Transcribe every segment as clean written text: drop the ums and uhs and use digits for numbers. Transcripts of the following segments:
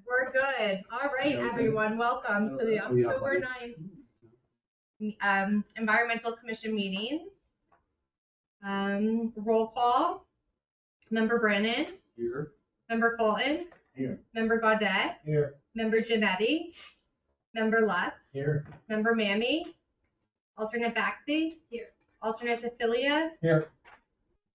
We're good. All right, everyone. Welcome to the October 9th Environmental Commission meeting. Roll call. Member Brennan. Here. Member Colton. Here. Member Gaudet. Here. Member Janetti. Member Lutz. Here. Member Mammy. Alternate Baxi. Here. Alternate Ophelia. Here.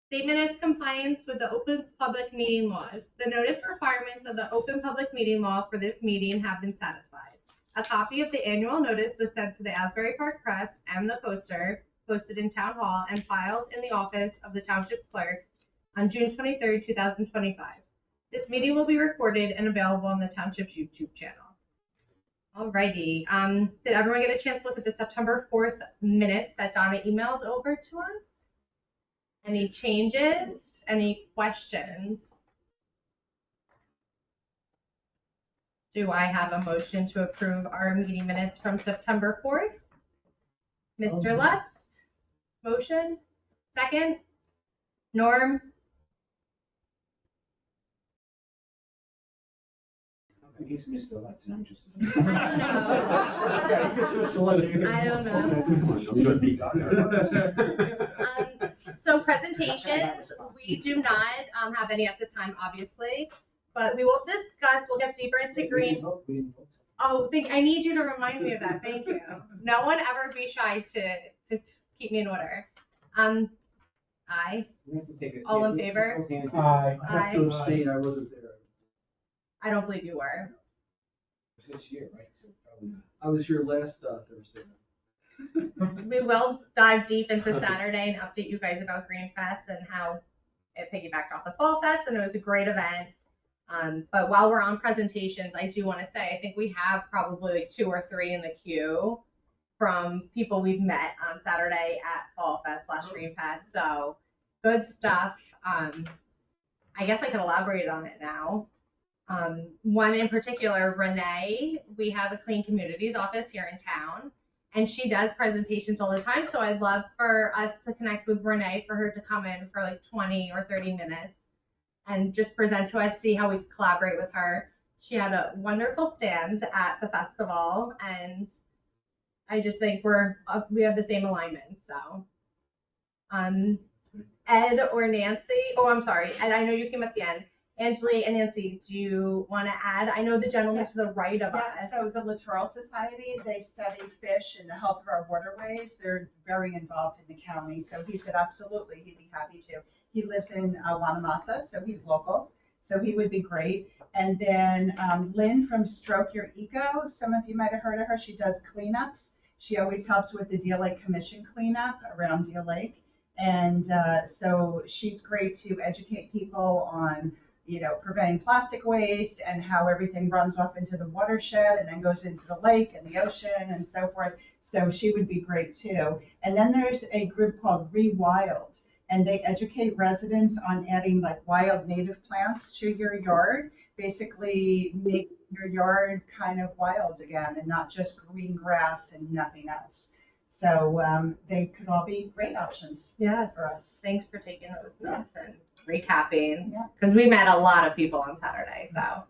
Statement of compliance with the Open Public Meeting Laws. The notice requirements of the Open Public Meeting Law for this meeting have been satisfied. A copy of the annual notice was sent to the Asbury Park Press and the Poster, posted in Town Hall and filed in the office of the Township Clerk on June 23rd, 2025. This meeting will be recorded and available on the Township's YouTube channel. Alrighty. Did everyone get a chance to look at the September 4th minutes that Donna emailed over to us? Any changes? Any questions? Do I have a motion to approve our meeting minutes from September 4th? Mr. Lutz? Motion? Second? Norm? I think he's Mr. Lutz and I'm just. I don't know. So presentations, we do not have any at this time, obviously, but we will discuss. We'll get deeper into green. Oh, I need you to remind me of that. Thank you. No one ever be shy to keep me in order. Aye. All in favor? Aye. I have to abstain. I wasn't there. I don't believe you were. It was this year, right? So probably not. I was here last Thursday. We will dive deep into Saturday and update you guys about Green Fest and how it piggybacked off the Fall Fest, and it was a great event. But while we're on presentations, I do want to say I think we have probably like 2 or 3 in the queue from people we've met on Saturday at Fall Fest / Green Fest. So good stuff. I guess I could elaborate on it now. One in particular, Renee, we have a Clean Communities office here in town, and she does presentations all the time. So I'd love for us to connect with Renee, for her to come in for like 20 or 30 minutes and just present to us, see how we can collaborate with her. She had a wonderful stand at the festival, and I just think we have the same alignment. So, Ed or Nancy? Oh, I'm sorry, Ed. I know you came at the end. Angeli and Nancy, do you want to add? I know the gentleman to the right of us. So the Littoral Society, they study fish and the health of our waterways. They're very involved in the county. So he said absolutely, he'd be happy to. He lives in Wanamassa, so he's local. So he would be great. And then Lynn from Stroke Your Eco, some of you might have heard of her. She does cleanups. She always helps with the Deal Lake Commission cleanup around Deal Lake. And so she's great to educate people on preventing plastic waste and how everything runs off into the watershed and then goes into the lake and the ocean and so forth. So she would be great too. And then there's a group called Rewild, and they educate residents on adding like wild native plants to your yard, basically make your yard kind of wild again and not just green grass and nothing else. So they could all be great options for us. Thanks for taking those notes and recapping, because we met a lot of people on Saturday. So,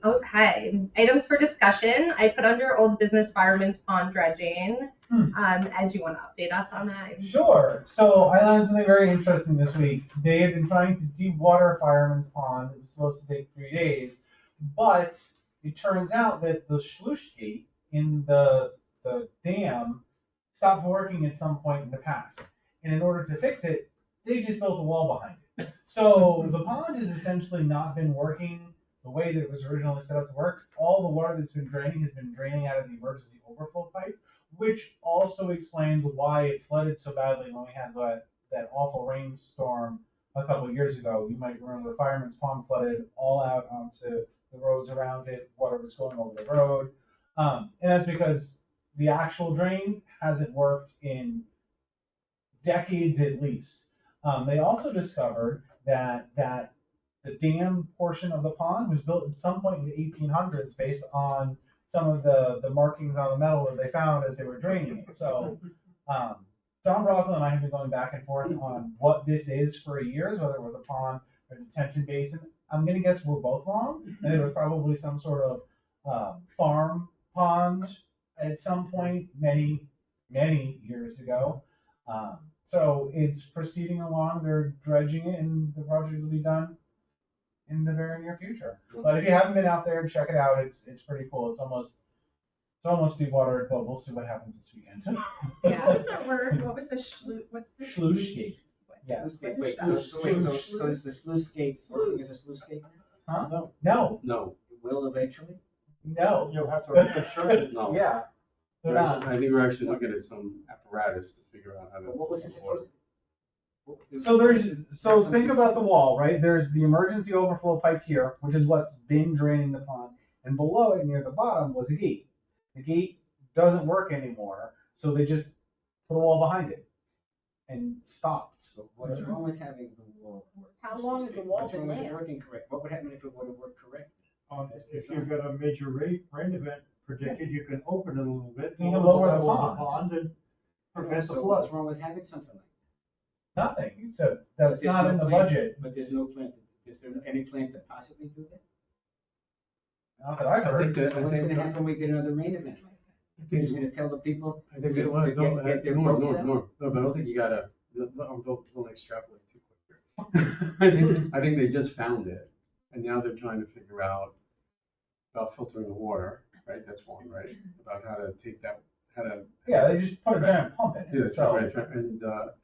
okay. Items for discussion. I put under old business Fireman's Pond dredging. Ed, do you want to update us on that? Sure. So I learned something very interesting this week. They had been trying to de-water Fireman's Pond. It was supposed to take 3 days, but it turns out that the sluice gate in the dam stopped working at some point in the past. And in order to fix it, they just built a wall behind it. So the pond has essentially not been working the way that it was originally set up to work. All the water that's been draining has been draining out of the emergency overflow pipe, which also explains why it flooded so badly when we had that awful rainstorm a couple of years ago. You might remember Fireman's Pond flooded all out onto the roads around it. Water was going over the road. And that's because the actual drain hasn't worked in decades at least. They also discovered that the dam portion of the pond was built at some point in the 1800s based on some of the markings on the metal that they found as they were draining it. So John Rockwell and I have been going back and forth on what this is for years, whether it was a pond a detention basin. I'm gonna guess we're both wrong, and it was probably some sort of farm pond at some point many years ago. So it's proceeding along. They're dredging it, and the project will be done in the very near future. But if you haven't been out there, check it out. It's pretty cool. It's almost dewatered, but we'll see what happens this weekend. Yeah. What was that word? What was the what's the? Sluice gate. Yes. Wait, so is the sluice gate working as a sluice gate now? Huh? No. No. It will eventually? No. You'll have to reconstruct it. No. Yeah. They're We're not. actually- I think we're actually looking at some apparatus to figure out how to. What was it supposed to? So think about the wall, right? There's the emergency overflow pipe here, which is what's been draining the pond, and below it near the bottom was a gate. The gate doesn't work anymore, so they just put a wall behind it and stopped. So what's wrong with having the wall work? How long has the wall What's wrong been with it there? working correct? What would happen if it would have worked correct? If you've got a major rain event predicted, you can open it a little bit. You can lower the level of pond. Pond and prevent the So what's flood. wrong with having something like that? Nothing. So But that's there's not no in the plan- budget. But there's no plan, is there any plan to possibly do that? Not that I've I think heard. So what's gonna happen when we get another rain event? You're just gonna tell the people I think to get their no, boats out? no, but I don't think you gotta, don't extrapolate too quick here. I think they just found it, and now they're trying to figure out about filtering the water, right? That's one, right? About how to take that, how to. Yeah, they just put a giant pump in Yeah, it. that's So right,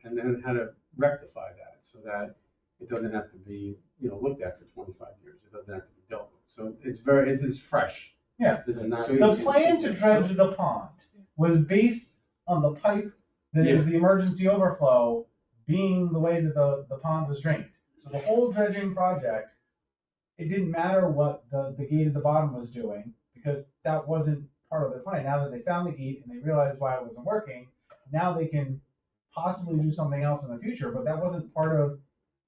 and then how to rectify that so that it doesn't have to be, looked at for 25 years. It doesn't have to be dealt with. So it is fresh. yeah, This is not. the plan to dredge the pond was based on the pipe that is the emergency overflow being the way that the pond was drained. So the whole dredging project, it didn't matter what the gate at the bottom was doing because that wasn't part of their plan. Now that they found the gate and they realized why it wasn't working, now they can possibly do something else in the future, but that wasn't part of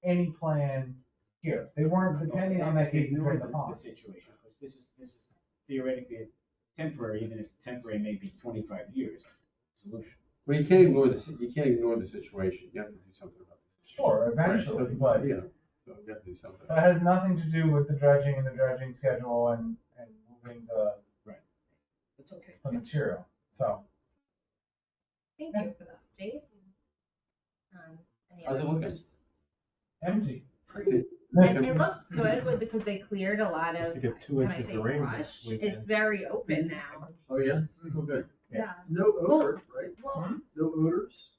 any plan here. They weren't depending on that gate to drain the pond. The situation, because this is theoretically temporary, even if temporary may be 25 years solution. Well, you can't ignore the situation. You have to do something about the situation. Sure, eventually, Right, so, but so you have to do something. that has nothing to do with the dredging and the dredging schedule and moving It's okay. the material. So Thank you for the update. Any How's it other- looking? empty. And it looks good because they cleared a lot of, To get 2 can I inches say, of rain brush. this weekend. It's very open now. Oh, yeah? Oh, good. Yeah. No odor, right? Well, No odors.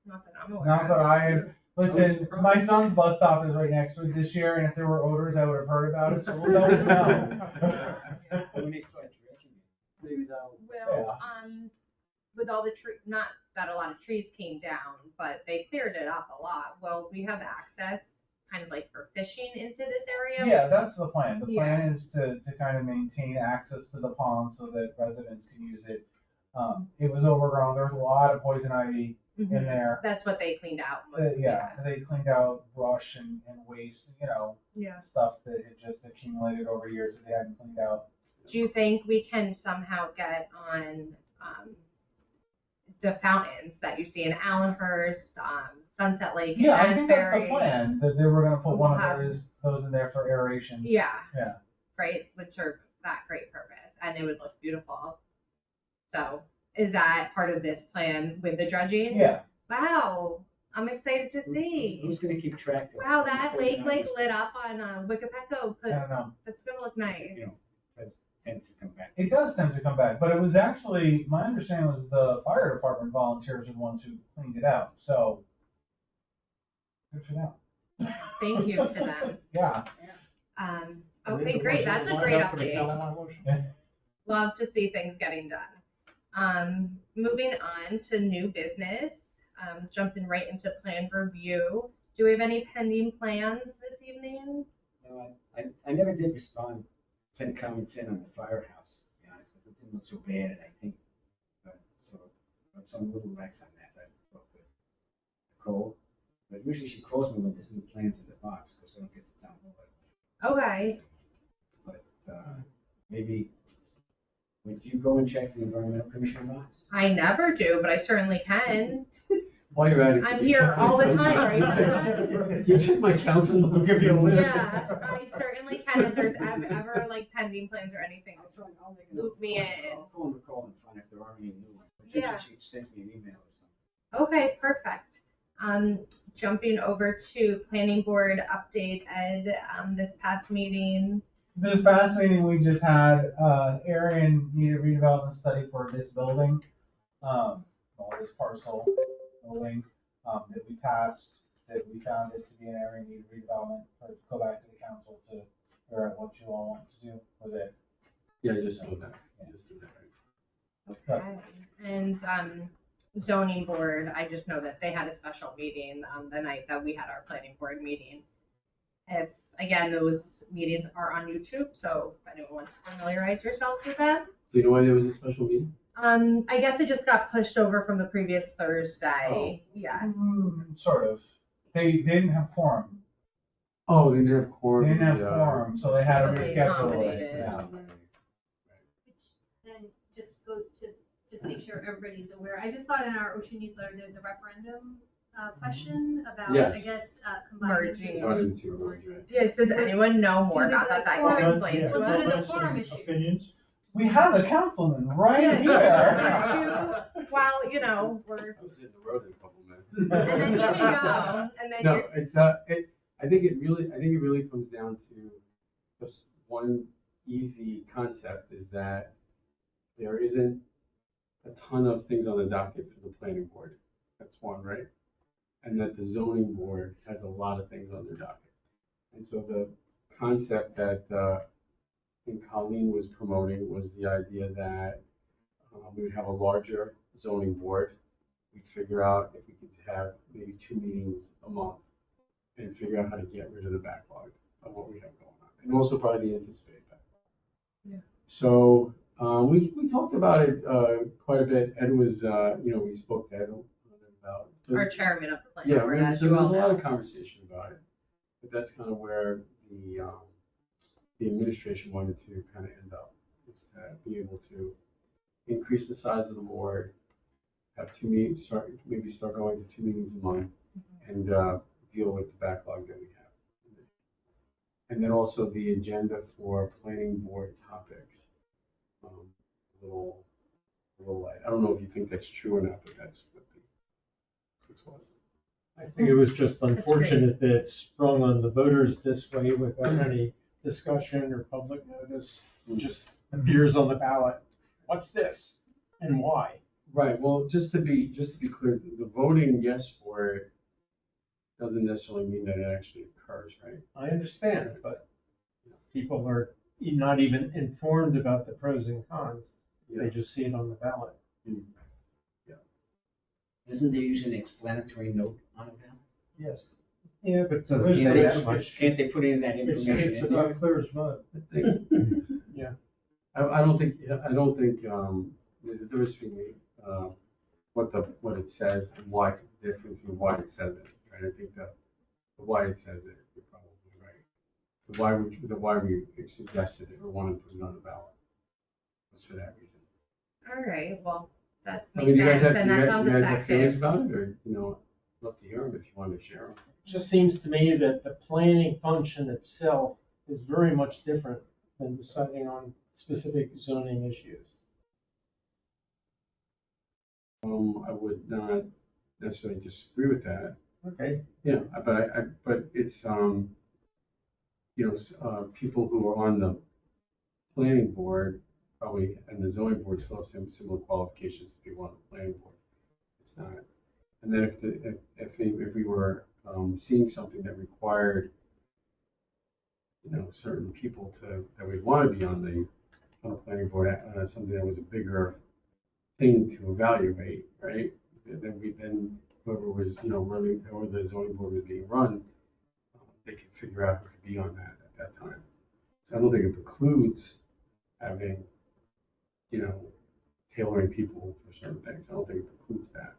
not that I'm aware Not of. that I've listen. My son's bus stop is right next to it this year, and if there were odors, I would have heard about it. So we'll never know. When they start dredging it. Maybe that was. Will, with all the not that a lot of trees came down, but they cleared it up a lot. Will we have access kind of like for fishing into this area? Yeah, that's the plan. The plan is to kind of maintain access to the pond so that residents can use it. It was overgrown. There was a lot of poison ivy Mhm. in there. That's what they cleaned out. They cleaned out brush and waste, Yeah. stuff that had just accumulated over years that they hadn't cleaned out. Do you think we can somehow get on the fountains that you see in Allenhurst, Sunset Lake, and Yeah, I think that's Asbury? the plan, that they were gonna put one We'll have- of those in there for aeration. Yeah. Yeah. Right, would serve that great purpose, and it would look beautiful. So, is that part of this plan with the dredging? Yeah, Wow, I'm excited to see. Who's gonna keep track of? Wow, that the lake poison like ivy? lit up on Wickapeco. I don't know. That's gonna look nice. Tends to come back. It does tend to come back, but it was actually, my understanding was the fire department volunteers were the ones who cleaned it out, so. Good for them. Thank you to them. Yeah. Okay, great. That's a great update. Love to see things getting done. Moving on to new business, jumping right into plan review. Do we have any pending plans this evening? No, I never did respond, send comments in on the firehouse, to be honest, because it didn't look so bad, I think. So I'm a little lax on that. I talked to Nicole, but usually she calls me when there's new plans in the box, because I don't get the download. Okay. But maybe, would you go and check the environmental commission box? I never do, but I certainly can. While you're at it. I'm here all the time, right? You check my council. We'll give you a list. Yeah, I certainly can if there's ever like pending plans or anything. I'll make a Loop note. me in. I'll call the call and find if there are any new ones. But Yeah. usually she sends me an email or something. Okay, perfect. Jumping over to planning board update, Ed, this past meeting. This past meeting, we just had, area in need of redevelopment study for this building, well, this parcel building, that we passed, that we found it to be an area in need of redevelopment, or go back to the council to figure out what you all want to do with it. Yeah, I just saw that. I just did that, right. Okay. And zoning board, I just know that they had a special meeting the night that we had our planning board meeting. If, again, those meetings are on YouTube, so if anyone wants to familiarize yourselves with that. Do you know why there was a special meeting? I guess it just got pushed over from the previous Thursday. Yes. Sort of. They didn't have quorum. Oh, they didn't have They quorum. didn't have yeah. quorum, so they had to So they reschedule accommodated. it. Yeah. Which then just goes to, just make sure everybody's aware. I just saw it in our Ocean newsletter, there's a referendum question about, I Yes. guess, combining. Merging. Starting to merge, right. Yes, does anyone know more Do the about that? That quorum- can explain Yeah, to Well, us. due to the comments quorum and issue. Opinions? We have a councilman right Yeah, here. Well, you know, we're, I was hitting the road in a couple minutes. and then you can go, and then No, you're. it's, I think it really comes down to just one easy concept is that there isn't a ton of things on the docket for the planning board. That's one, right? And that the zoning board has a lot of things on their docket. And so the concept that, I think Colleen was promoting was the idea that we would have a larger zoning board. We'd figure out if we could have maybe 2 meetings a month and figure out how to get rid of the backlog of what we have going on, and also probably the anticipated backlog. Yeah. So we talked about it quite a bit. Ed was, we spoke to Ed about. Our chairman of the planning Yeah, board, so as there you was all a lot know. of conversation about it, but that's kind of where the administration wanted to kind of end up, is to be able to increase the size of the board, have 2 meetings, start going to 2 meetings a month, and deal with the backlog that we have. And then also the agenda for planning board topics. A little light. I don't know if you think that's true or not, but that's what this was. I think it was just unfortunate that it sprung on the voters this way without any discussion or public notice. It just appears on the ballot. What's this and why? Right, well, just to be clear, the voting yes for it doesn't necessarily mean that it actually occurs, right? I understand, but people are not even informed about the pros and cons. Yeah. They just see it on the ballot. Isn't there usually an explanatory note on a ballot? Yes. Yeah, but it doesn't Can't say they, that much. can't they put in that It's information in there? about clear as mud. I think, Yeah. I don't think, there's a difference between, what it says and why, different from why it says it, right? I think the why it says it, you're probably right. The why we suggested it or wanted to put it on the ballot was for that reason. All right, well, that I mean, makes do you guys sense, have, and that sounds you guys have feelings effective. about it, or, love to hear them if you want to share them. It just seems to me that the planning function itself is very much different than deciding on specific zoning issues. I would not necessarily disagree with that. Okay. Yeah, but it's, people who are on the planning board probably, and the zoning board still have some similar qualifications to people on the planning board. It's not. And then if we were seeing something that required, certain people that would want to be on the planning board, something that was a bigger thing to evaluate, right? Then whoever was, running, or the zoning board was being run, they could figure out who could be on that at that time. So I don't think it precludes having, tailoring people for certain things. I don't think it precludes that.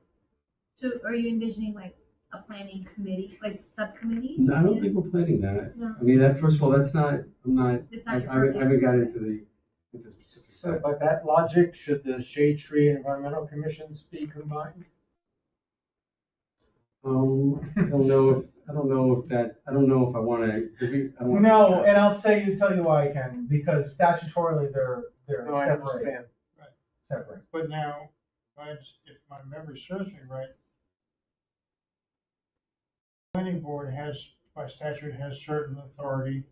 So are you envisioning like a planning committee, like subcommittee? No, I don't think we're planning that. No. I mean, first of all, that's not, I'm not, It's I not your haven't purview. got into the specifics. So by that logic, should the shade tree and environmental commissions be combined? I don't know I don't know if I want to, I don't want. No, and I'll tell you why I can, because statutorily they're No, I separate. understand. Separate. But now, if my memory serves me right, planning board has, by statute, has certain authority,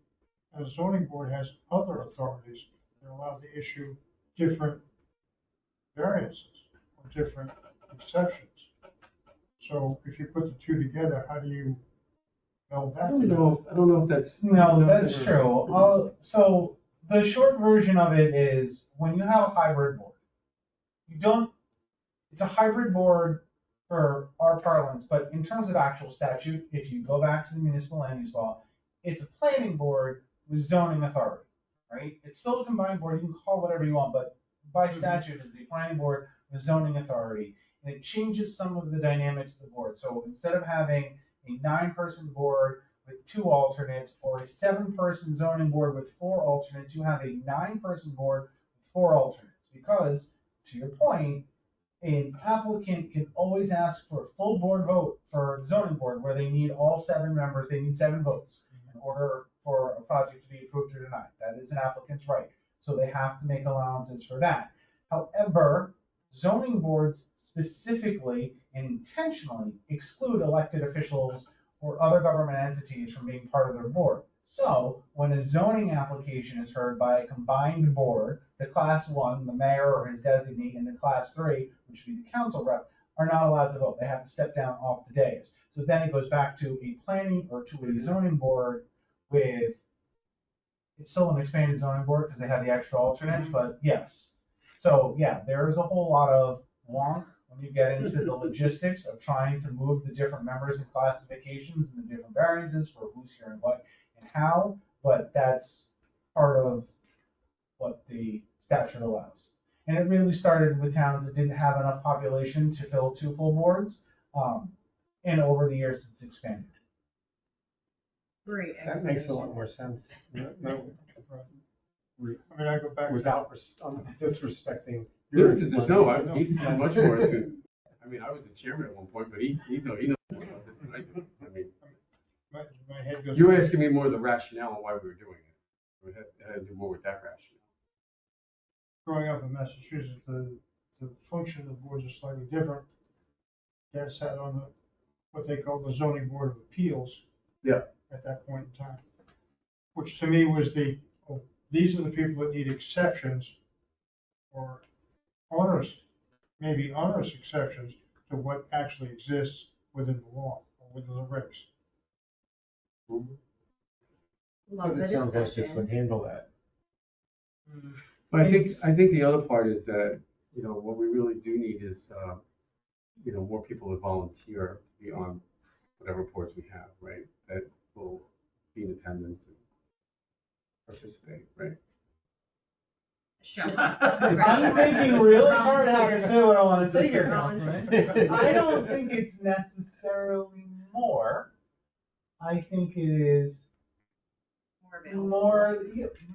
and the zoning board has other authorities. They're allowed to issue different variances or different exceptions. So if you put the two together, how do you meld I that don't together? know if that's. No, that's true. So the short version of it is when you have a hybrid board, it's a hybrid board for our parlance, but in terms of actual statute, if you go back to the municipal land use law, it's a planning board with zoning authority, right? It's still a combined board, you can call it whatever you want, but by statute, it's a planning board with zoning authority, and it changes some of the dynamics of the board. So instead of having a 9-person board with 2 alternates, or a 7-person zoning board with 4 alternates, you have a 9-person board with 4 alternates. Because, to your point, an applicant can always ask for a full board vote for the zoning board, where they need all 7 members, they need 7 votes in order for a project to be approved or denied. That is an applicant's right. So they have to make allowances for that. However, zoning boards specifically and intentionally exclude elected officials or other government entities from being part of their board. So when a zoning application is heard by a combined board, the class 1, the mayor or his designee, and the class 3, which would be the council rep, are not allowed to vote. They have to step down off the dais. So then it goes back to a planning or to a zoning board with, it's still an expanded zoning board because they have the extra alternates, but yes. So yeah, there is a whole lot of wonk when you get into the logistics of trying to move the different members and classifications and the different variances for who's here and what and how, but that's part of what the statute allows. And it really started with towns that didn't have enough population to fill 2 full boards, and over the years it's expanded. Great. That makes a lot more sense. No, I mean, I go back. without disrespecting your No, he's much more. I mean, I was the chairman at one point, but he knows more about this than I do. I mean, My head goes. you're asking me more of the rationale on why we were doing it. It had to do more with that rationale. Growing up in Massachusetts, the function of the boards is slightly different. Dad sat on what they call the zoning board of appeals. Yeah. At that point in time, which to me was these are the people that need exceptions or maybe onerous exceptions to what actually exists within the law or within the regs. Love the It sounds like this discussion. would handle that. But I think the other part is that, what we really do need is, more people to volunteer to be on whatever boards we have, right? That will be in attendance and participate, right? Sure. I'm thinking really hard how to say what I want to say here, Councilman. I don't think it's necessarily more. I think it is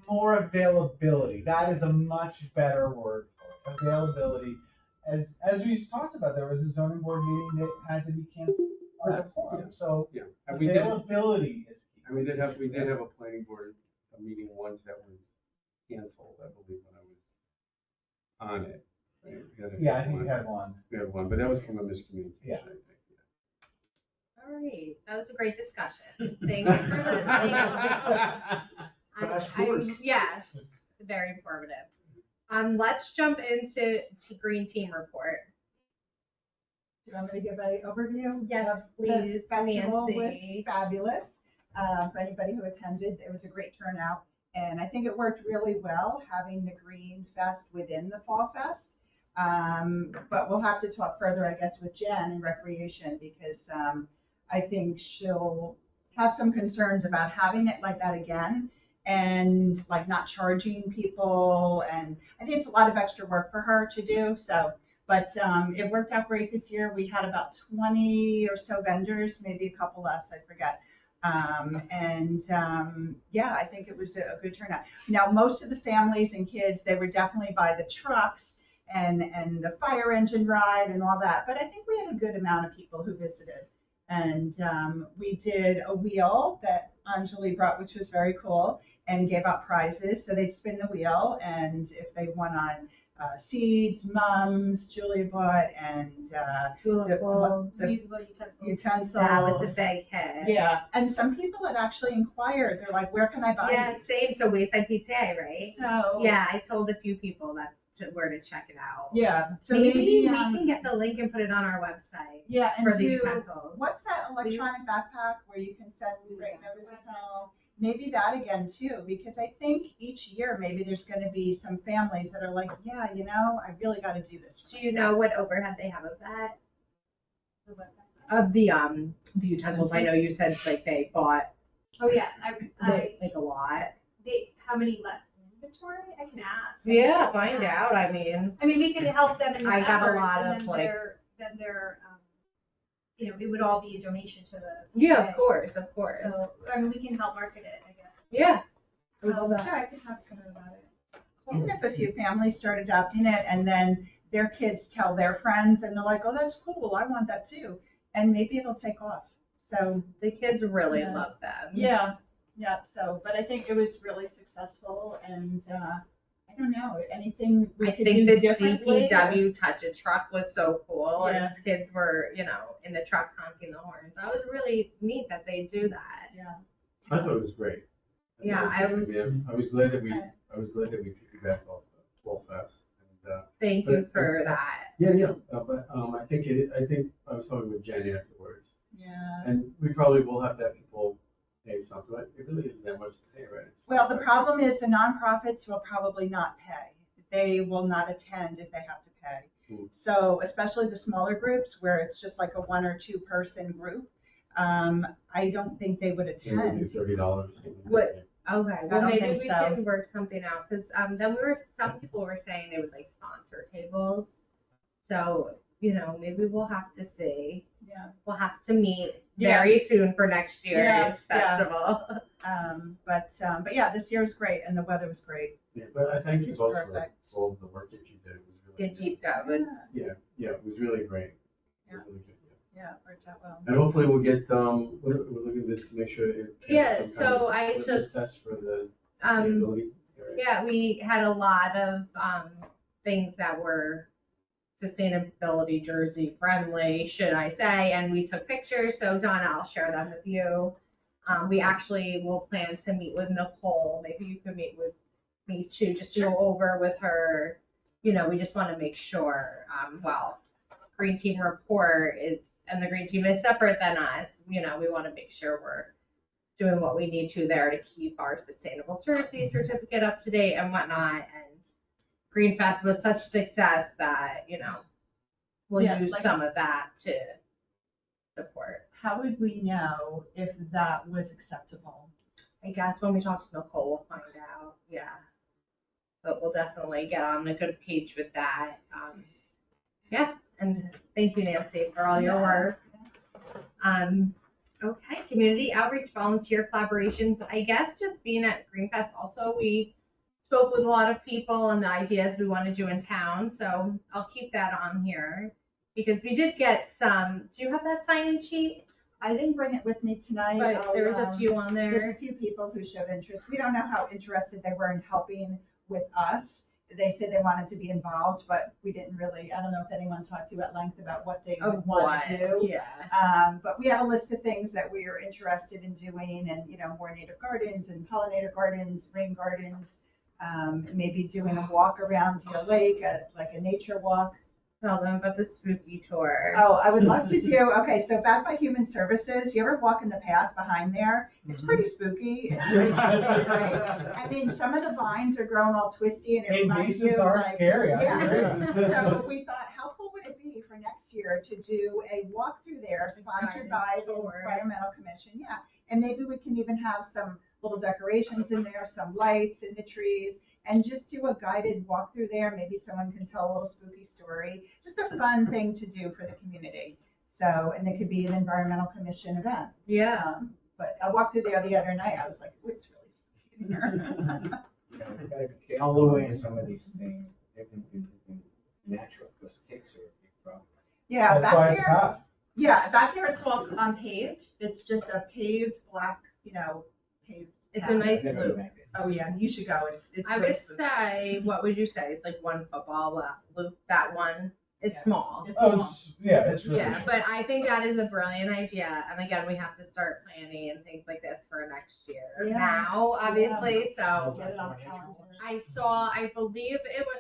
more availability. That is a much better word for it. Availability. As we talked about, there was a zoning board meeting that had to be canceled. So Yeah. availability is key. And we did have a planning board meeting once that was canceled, I believe, when I was on it. Right? Yeah, I think we had one. We had one, but that was from a miscommunication, Yeah. I think. All right, that was a great discussion. Thanks for listening. Crash course. Yes, very informative. Let's jump into Green Team Report. Do you want me to give an overview? Yes, The please, festival was Nancy. fabulous. For anybody who attended, it was a great turnout. And I think it worked really well having the Green Fest within the Fall Fest. But we'll have to talk further, I guess, with Jen in Recreation because I think she'll have some concerns about having it like that again and like not charging people. And I think it's a lot of extra work for her to do. But it worked out great this year. We had about 20 or so vendors, maybe a couple less, I forget. Yeah, I think it was a good turnout. Now, most of the families and kids, they were definitely by the trucks and the fire engine ride and all that. But I think we had a good amount of people who visited. And we did a wheel that Anjali brought, which was very cool, and gave out prizes. So they'd spin the wheel, and if they won on seeds, mums, Julia bought, and Tulip bulbs. Usable utensils. utensils. That was a big hit. Yeah, and some people had actually inquired. They're like, "Where can I buy Yeah, these?" same. So Wayside PTA, right? So Yeah, I told a few people where to check it out. yeah. So maybe we maybe can get the link and put it on our website yeah, and for the do utensils. what's that electronic backpack where you can send great notices home? Maybe that again too, because I think each year maybe there's going to be some families that are like, yeah, you know, I really got to do this. Do you know what overhead they have of that? The website. Of the utensils? I know you said like they bought Oh, yeah, like a lot. how many left in inventory? I can ask. Yeah, find out. I mean, We can help them in their I got a efforts, lot and of, then like- they're, it would all be a donation to the. yeah, of course. So, we can help market it, I guess. Yeah. I would love that. Sure, I can talk to her about it. Even if a few families start adopting it and then their kids tell their friends and they're like, oh, that's cool, I want that too. And maybe it'll take off. So The kids really Yes. love them. yeah, so, but I think it was really successful and I don't know, anything we I could think do the differently. DPW Touch a Truck was so cool, Yeah. and kids were, in the trucks honking the horns. That was really neat that they do that. Yeah, I thought it was great. Yeah, I was- I was glad that we piggybacked off the Fall Fest. And, Thank you for that. yeah, but I think I was talking with Jenny afterwards, yeah. and we probably will have to have people pay something. It really isn't that much to pay, right? Well, the problem is the nonprofits will probably not pay. They will not attend if they have to pay. Hmm. So especially the smaller groups where it's just like a 1 or 2 person group, I don't think they would Maybe we'll do attend. $30. What? Okay, well don't maybe think we so. can work something out because then some people were saying they would like sponsor tables. So maybe we'll have to see. Yeah. We'll have to meet Yeah. very soon for next year's Yeah, yeah. festival. But yeah, this year was great and the weather was great. Yeah, but I thank you It's both perfect. for all of the work that you did. It was really Good deep dive. Yeah, it was really great. It was Yeah. really good, Yeah, it worked out well. And hopefully we'll get, we're looking at this to make sure it. Yeah, some kind so of I litmus took, Test for the um, sustainability. area. yeah, we had a lot of things that were sustainability jersey friendly, should I say, and we took pictures. So Donna, I'll share them with you. We actually will plan to meet with Nicole. Maybe you could meet with me too, just to go over with her. We just want to make sure, Green Team report is, and the Green Team is separate than us. We want to make sure we're doing what we need to there to keep our sustainable jersey certificate up to date and whatnot. And Green Fest was such success that, we'll Yeah, use like- some of that to support. How would we know if that was acceptable? I guess when we talk to Nicole, we'll find out. Yeah. But we'll definitely get on a good page with that. Yeah. And thank you, Nancy, for all your work. Okay. Community outreach, volunteer collaborations. I guess just being at Greenfest also, we spoke with a lot of people and the ideas we want to do in town. So I'll keep that on here because we did get some. Do you have that sign-in sheet? I didn't bring it with me tonight. But there was a few on There's a there. few people who showed interest. We don't know how interested they were in helping with us. They said they wanted to be involved, but we didn't really, I don't know if anyone talked to you at length about what they would want to do. Yeah. But we had a list of things that we are interested in doing and, more native gardens and pollinator gardens, rain gardens, maybe doing a walk around Deer Lake, like a nature walk. Tell them about the spooky tour. Oh, I would love to do, okay, so back by Human Services, you ever walk in the path behind there? It's pretty spooky. It's pretty creepy, right? I mean, some of the vines are growing all twisty and it reminds you Invasives are like. scary, I Yeah. agree. So we thought, how cool would it be for next year to do a walk through there sponsored by the Tour. Environmental Commission? Yeah, and maybe we can even have some little decorations in there, some lights in the trees. And just do a guided walk through there. Maybe someone can tell a little spooky story. Just a fun thing to do for the community. So, and it could be an environmental commission event. Yeah. But I walked through there the other night. I was like, "Ooh, it's really spooky in here." We gotta be careful with some of these things, they've been natural, because ticks are a big problem. Yeah, That's why back it's there. tough. Yeah, back there it's all paved. It's just a paved black, paved. It's a path. nice I've never been loop. back there. Oh, yeah, you should go. It's I really would smooth. say, what would you say? It's like one football loop, that one. It's Yes, small. it's Oh, small. it's really Yeah, short. but I think that is a brilliant idea. And again, we have to start planning and things like this for next year Yeah. now, obviously. So Get it on calendar. I believe it was,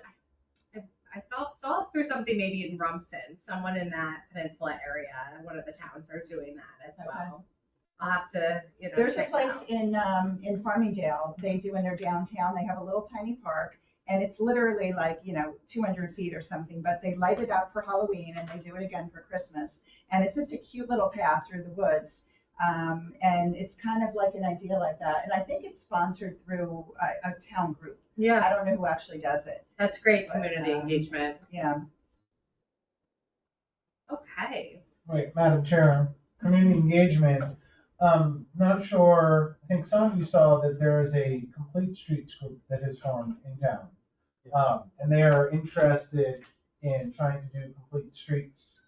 saw through something maybe in Rumson, someone in that peninsula area, one of the towns are doing that as well. I'll have to, There's a check it place out. in Farmingdale, they do in their downtown, they have a little tiny park, and it's literally like, 200 feet or something, but they light it up for Halloween and they do it again for Christmas. And it's just a cute little path through the woods. And it's kind of like an idea like that. And I think it's sponsored through a town group. Yeah, I don't know who actually does it. that's great But, community engagement. Yeah. Okay. Right, Madam Chair, community engagement. Not sure, I think some of you saw that there is a complete streets group that has formed in town. And they are interested in trying to do complete streets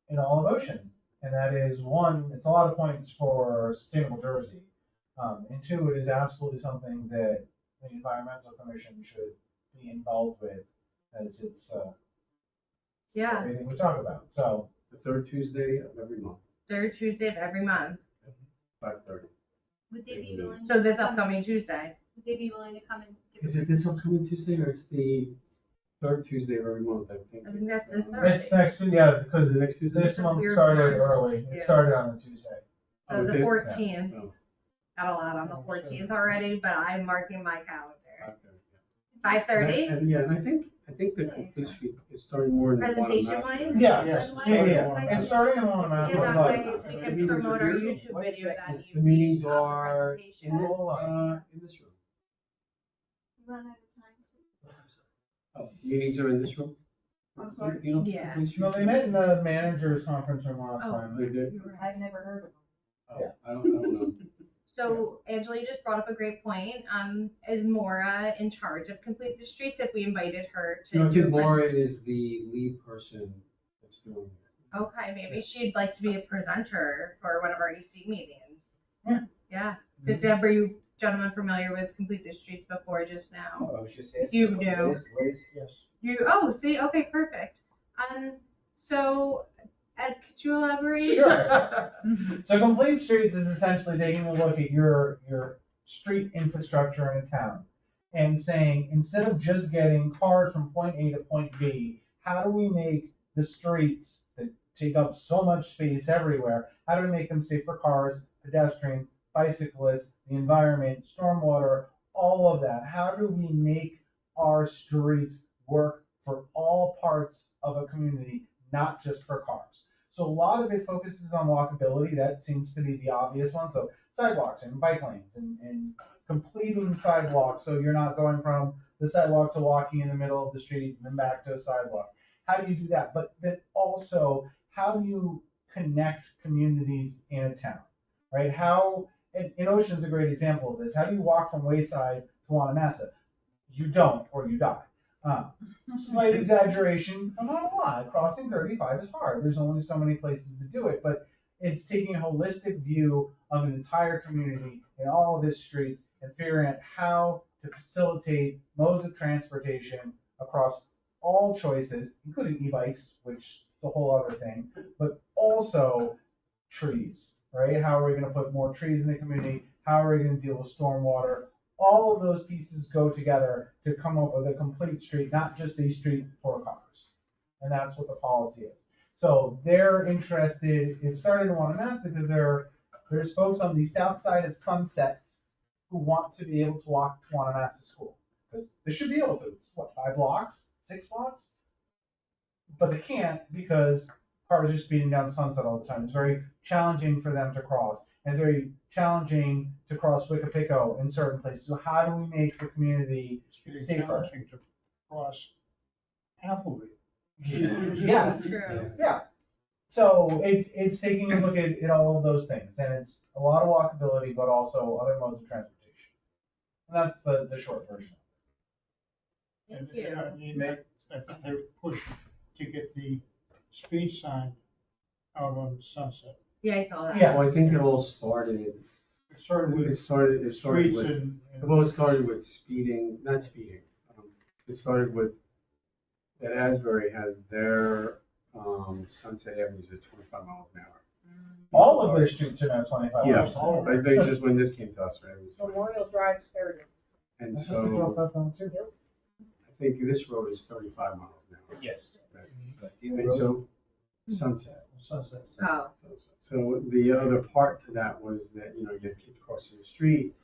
in all of Ocean. And that is one, it's a lot of points for sustainable Jersey. And two, it is absolutely something that the Environmental Commission should be involved with as it's Yeah. everything we talk about. So The third Tuesday of every month, Third Tuesday of every month. 5:30. Would they be willing? So this upcoming Tuesday. Would they be willing to come and give Is it this upcoming Tuesday or it's the third Tuesday of every month, I think? I think that's this it's next, yeah, because Is it next Tuesday? this It's a month weird started one. early. It Yeah. started on a Tuesday. So Oh, it the did? 14th. Oh, Got a lot on the 14th already, but I'm marking my calendar. 5:30, yeah. 5:30? And I think the complete street is starting more in the Presentation Wanamass. wise? Yeah, Yes. yeah. It's starting in Wanamass. Yeah, that but- way we can promote our YouTube video that The evening meetings of the are presentation. in this room. run out of time? Oh, meetings are in this room? I'm sorry? You know, Yeah. complete No, streets they are- met in the managers conference room last Oh. time. They did? I've never heard of them. Oh, Yeah. I don't know. So Angela, you just brought up a great point. Is Maura in charge of Complete the Streets if we invited her to No, I do think a Maura is the lead person that's doing it. Okay, maybe she'd like to be a presenter for one of our EC meetings. Yeah. Yeah. Is ever you gentlemen familiar with Complete the Streets before just now? Oh, I was just asking. You what know. is- Yes. See, okay, perfect. So Ed, could you elaborate? Sure. So complete streets is essentially taking a look at your street infrastructure in a town and saying, instead of just getting cars from point A to point B, how do we make the streets that take up so much space everywhere, how do we make them safe for cars, pedestrians, bicyclists, the environment, stormwater, all of that? How do we make our streets work for all parts of a community, not just for cars? So a lot of it focuses on walkability. That seems to be the obvious one. So sidewalks and bike lanes and completing sidewalks so you're not going from the sidewalk to walking in the middle of the street and then back to a sidewalk. How do you do that? But then also, how do you connect communities in a town, right? And Ocean's a great example of this. How do you walk from Wayside to Wanamassa? You don't, or you die. Slight exaggeration, I'm not a lie. Crossing 35 is hard. There's only so many places to do it, but it's taking a holistic view of an entire community and all of its streets and figuring out how to facilitate modes of transportation across all choices, including e-bikes, which is a whole other thing, but also trees, right? How are we going to put more trees in the community? How are we going to deal with stormwater? All of those pieces go together to come up with a complete street, not just a street for cars. And that's what the policy is. So they're interested, it started in Wanamassa because there's folks on the south side of Sunset who want to be able to walk to Wanamassa School. Because they should be able to. It's what, 5 blocks? 6 blocks? But they can't because cars are speeding down Sunset all the time. It's very challenging for them to cross. And it's very challenging to cross Wickapico in certain places. So how do we make the community It's getting safer? challenging to cross Appleby. Yes. True. Yeah. So it's taking a look at all of those things. And it's a lot of walkability, but also other modes of transportation. And that's the short version. And Thank you. I think they would push to get the speed sign out on Sunset. Yeah, I saw that. Yeah. Well, I think it all started, It started with it started streets with, and well, it started with speeding, not speeding. It started with, that Asbury has their, Sunset Avenues at 25 miles an hour. All of their streets are now 25 Yeah, miles. all of I think just when this came to us, right? It was- Memorial Drive's 30. And I thought they so dropped that down too. I think this road is 35 miles an hour. Yes. Right. But And so Sunset. Sunset. Oh, So the other part to that was that, you know, you had kids crossing the street,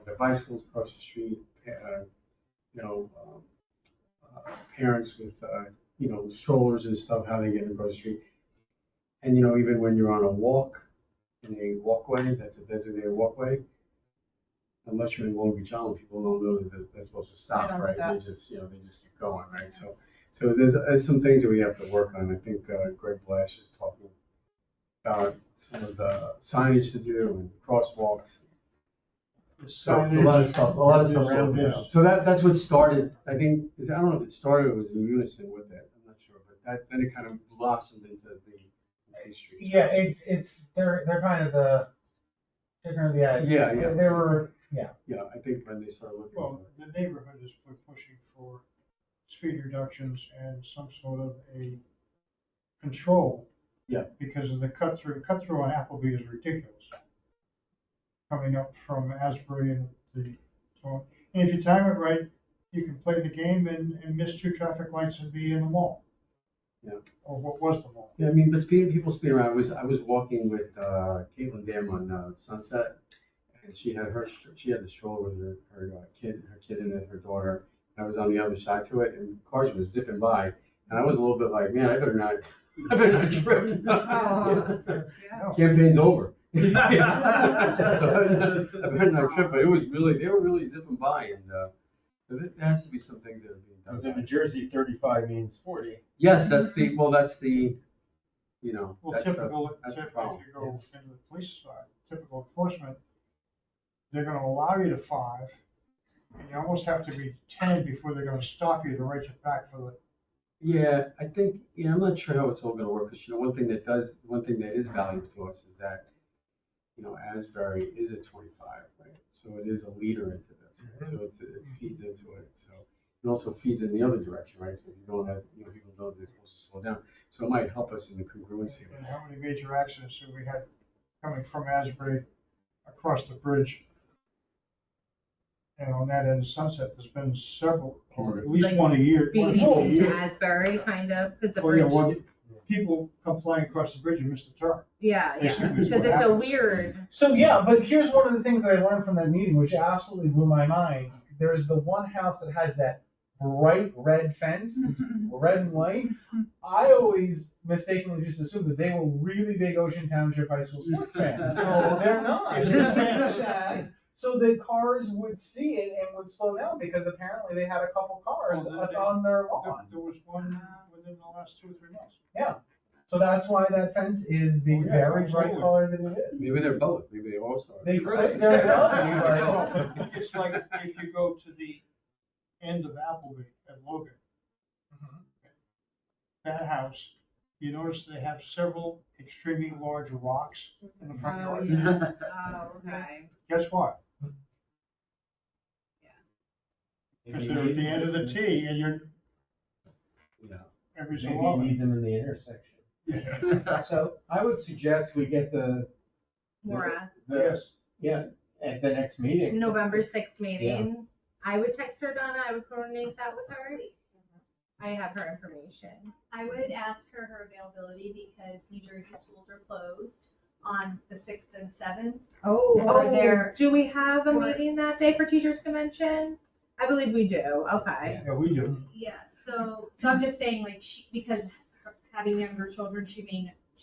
the bicycles across the street, you know, parents with, you know, strollers and stuff, how they get across the street. And, you know, even when you're on a walk, in a walkway, that's a designated walkway, unless you're in Long Beach Island, people don't know that they're supposed to stop, They don't right? stop. They just, you know, they just keep going, right? So there's some things that we have to work on. I think Greg Blash is talking about some of the signage to do and crosswalks. So a lot of stuff around sorted this. out. So that's what started, I think, I don't know if it started, or it was in unison with it, I'm not sure, but then it kind of blossomed into the pastry. Yeah, it's they're kind of the chicken or the egg. Yeah, yeah. They were Yeah, I think when they started looking. Well, the neighborhood is pushing for speed reductions and some sort of a control. Yeah. Because of the cut through on Appleby is ridiculous. Coming up from Asbury and and if you time it right, you can play the game and miss 2 traffic lights and be in the mall. Yeah. Or what was the mall? Yeah, I mean, but people speed around. I was walking with Caitlin Dam on Sunset, and she had the stroller with her kid in it, her daughter. And I was on the other side to it, and cars were zipping by, and I was a little bit like, man, I better not trip. Oh. Campaign's over. I better not trip, but they were really zipping by, and there has to be some things that are being done. Because in New Jersey, 35 means 40. Yes, that's the, you know, Well, that's typical, that's the if problem. you go into the police side, typical enforcement, they're gonna allow you to 5, and you almost have to be 10 before they're gonna stop you to write you back for the. Yeah, I think, I'm not sure how it's all gonna work, because, you know, one thing that is valuable to us is that, you know, Asbury is at 25, right? So it is a leader into this, right? So it feeds into it, so. It also feeds in the other direction, right? So if you don't have, you know, people know they're supposed to slow down. So it might help us in the congruency. And how many major accidents have we had coming from Asbury across the bridge? And on that end of Sunset, there's been several, or at least Like one a year. one a Being year. Asbury, kind of, because the Oh, yeah, bridge. well, people come flying across the bridge and miss the turn. Yeah, basically is because what it's a happens. weird. So yeah, but here's one of the things that I learned from that meeting, which absolutely blew my mind. There's the one house that has that bright red fence, it's red and white. I always mistakenly just assumed that they were really big Ocean Township High School sports fans. No, they're not. They're fans that so that cars would see it and would slow down because apparently they had a couple cars on their lawn. There was one within the last 2 or 3 months. Yeah. So that's why that fence is the Oh, yeah, very bright absolutely. color that it is. Maybe they're both, maybe they all started. They could, they're not. It's like if you go to the end of Appleby at Logan, that house, you notice they have several extremely large rocks in the front Oh, yard. yeah. Oh, okay. Guess what? Maybe Because you they're at the need end of the them- T and you're Yeah. every so Maybe you often. need them in the intersection. So I would suggest we get Maura, Yes. yeah, at the next meeting. November 6th meeting. I would text her, Donna. I would coordinate that with her. I have her information. I would ask her availability because New Jersey schools are closed on the 6th and 7th. Oh, there- do we have a or- meeting that day for teachers convention? I believe we do. Okay. Yeah, we do. Yeah, so I'm just saying like because having younger children, she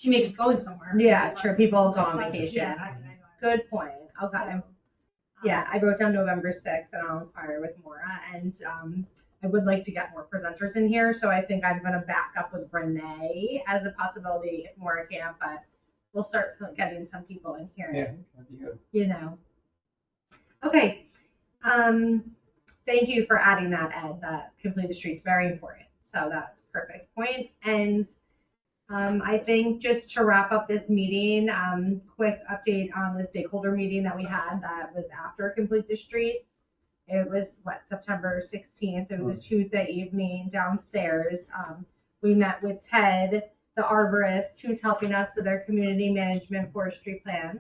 may be going somewhere. Yeah, sure. People go on Yeah, vacation. I know. Good point. Okay. So, Yeah, I wrote down November 6th and I'll inquire with Maura. And I would like to get more presenters in here. So I think I'm going to back up with Renee as a possibility if Maura can't, but we'll start getting some people in here. Yeah, that'd be good. You know. Okay. Thank you for adding that, Ed. That complete the streets very important. So that's perfect point. And I think just to wrap up this meeting, quick update on the stakeholder meeting that we had that was after Complete the Streets. It was September 16th. It was a Tuesday evening downstairs. We met with Ted, the arborist, who's helping us with our community management forestry plan.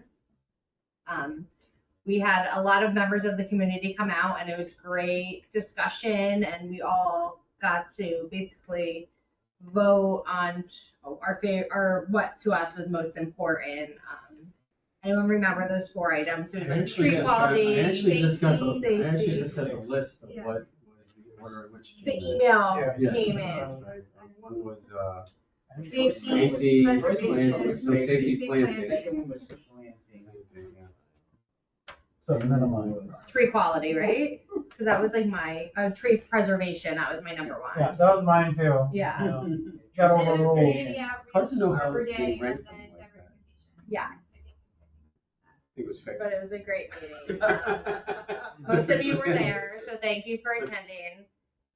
We had a lot of members of the community come out, and it was great discussion, and we all got to basically vote on our favorite, or what to us was most important. Anyone remember those 4 items? It was like tree quality, I actually just got the safety. list of Yeah. what was the order in which. The email Yeah. came in. Right. One was, Safety, safety, preservation, no safety safety planting. The second one was the planting. So minimum. Tree quality, right? Because that was like my tree preservation. That was my number 1. Yeah, that was mine too. Yeah. Got And all it the was rules. community Hard to know outreach, how Arbor they Day, and then rank them like that. diversification. Yes. I think it was fixed. But it was a great meeting. Most of you were there, so thank you for attending.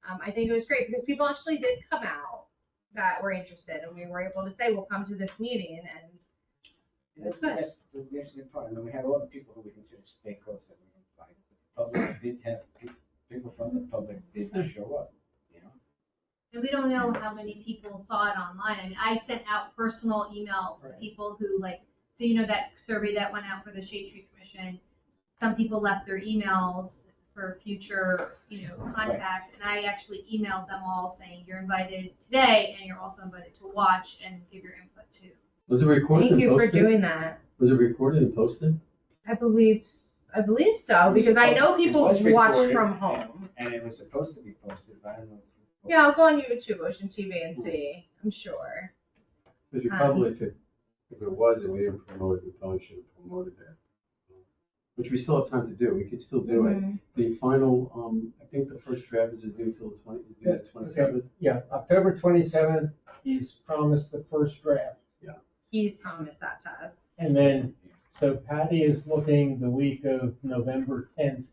I think it was great because people actually did come out that were interested, and we were able to say, we'll come to this meeting, and That's the interesting part. I mean, we had all the people who we consider stakeholders that we invited. The public did have, people from the public did show up, you know? And we don't know how many people saw it online. And I sent out personal emails to Right. people who so you know that survey that went out for the Shade Tree Commission, some people left their emails for future, contact. And I actually emailed them all saying, you're invited today and you're also invited to watch and give your input too. Was it recorded thank and you for posted? doing that. Was it recorded and posted? I believe so, because I know people It was watch recorded, from home. And it was supposed to be posted, but I don't know. Yeah, I'll go on YouTube, Ocean TV, and see. I'm sure. Because you probably, if it was and we didn't promote it, we probably should have promoted it. Which we still have time to do. We could still do it. Mhm. The final, I think the first draft is due till the 27th. Yeah, October 27th, he's promised the first draft. He's promised that to us. And then, so Patty is looking the week of November 10th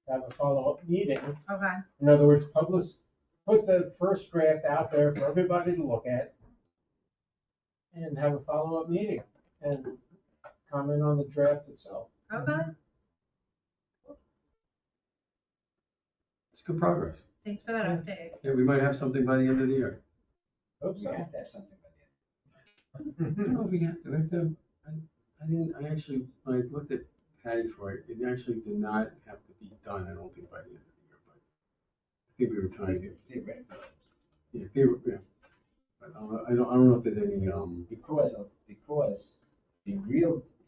to have a follow-up meeting. Okay. In other words, put the first draft out there for everybody to look at and have a follow-up meeting and comment on the draft itself. Okay. It's good progress. Thanks for that update. Yeah, we might have something by the end of the year. Hope We so. have to have something by the end. I don't know if we have to. I actually, when I looked at Patty for it, it actually did not have to be done, I don't think, by the end of the year, but I think we were trying to get, It's theoretical. yeah. But I don't know if there's any, Because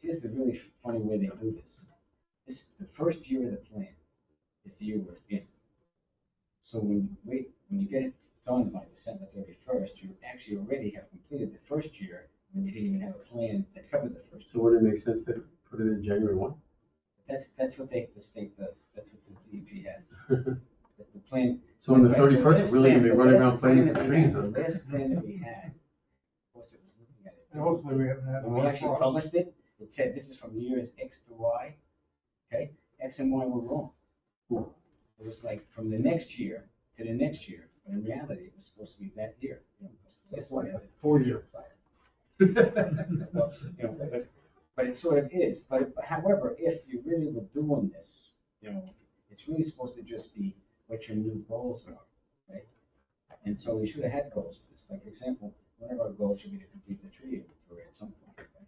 here's the really funny way they do this. The first year of the plan is the year we're in. So when you get it done by December 31st, you actually already have completed the first year when you didn't even have a plan that covered the first so year. would it make sense to put it in January 1? That's what the state does. That's what the DEP has. The plan. So on the Right, 31st, last we're really gonna be plan- running the around last planting plan some that we trees, had- huh? The last plan that we had, of course, it was looking at it. And hopefully we haven't had. When we actually published it, it said this is from years X to Y. Okay, X and Y were wrong. It was like from the next year to the next year, but in reality, it was supposed to be that year. That's why. 4 year. But it sort of is. But however, if you really were doing this, it's really supposed to just be what your new goals are, right? And so we should have had goals for this. Like, for example, one of our goals should be to complete the tree inventory at some point, right?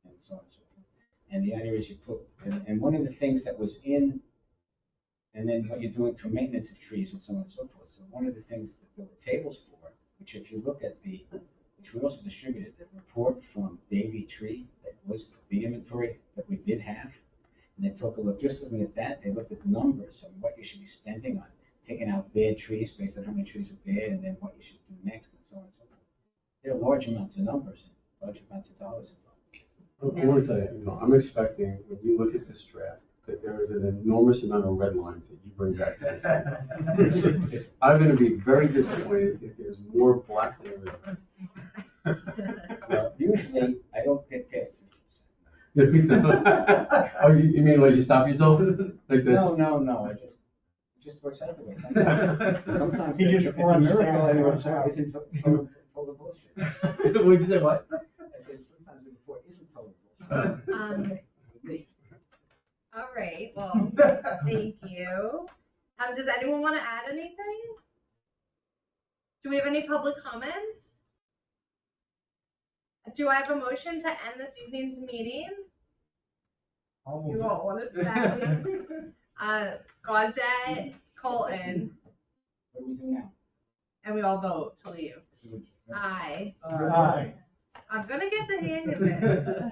And so on and so forth. And the idea is you put, and one of the things that was in, and then what you're doing for maintenance of trees and so on and so forth. So one of the things that there were tables for, which if you look at which we also distributed, the report from Davy Tree that was the inventory that we did have. And they took a look, just looking at that, they looked at the numbers and what you should be spending on taking out bad trees based on how many trees are bad, and then what you should do next, and so on and so forth. There are large amounts of numbers and large amounts of dollars involved. I want to tell you, I'm expecting, when you look at this draft, that there is an enormous amount of red lines that you bring back. I'm going to be very disappointed if there's more black than red. Well, usually, I don't get past 50%. Oh, you mean like you stop yourself like this? No, it just works out the way. Sometimes He just it's a runs miracle down and and it runs out. isn't total bullshit. What'd you say, what? I said, sometimes the report isn't total bullshit. Um, With me. All right, well, thank you. Does anyone want to add anything? Do we have any public comments? Do I have a motion to end this evening's meeting? You all want to say? Gaudette, Colton, What do we do now? and we all vote to leave. Aye. Aye. I'm gonna get the hang of it.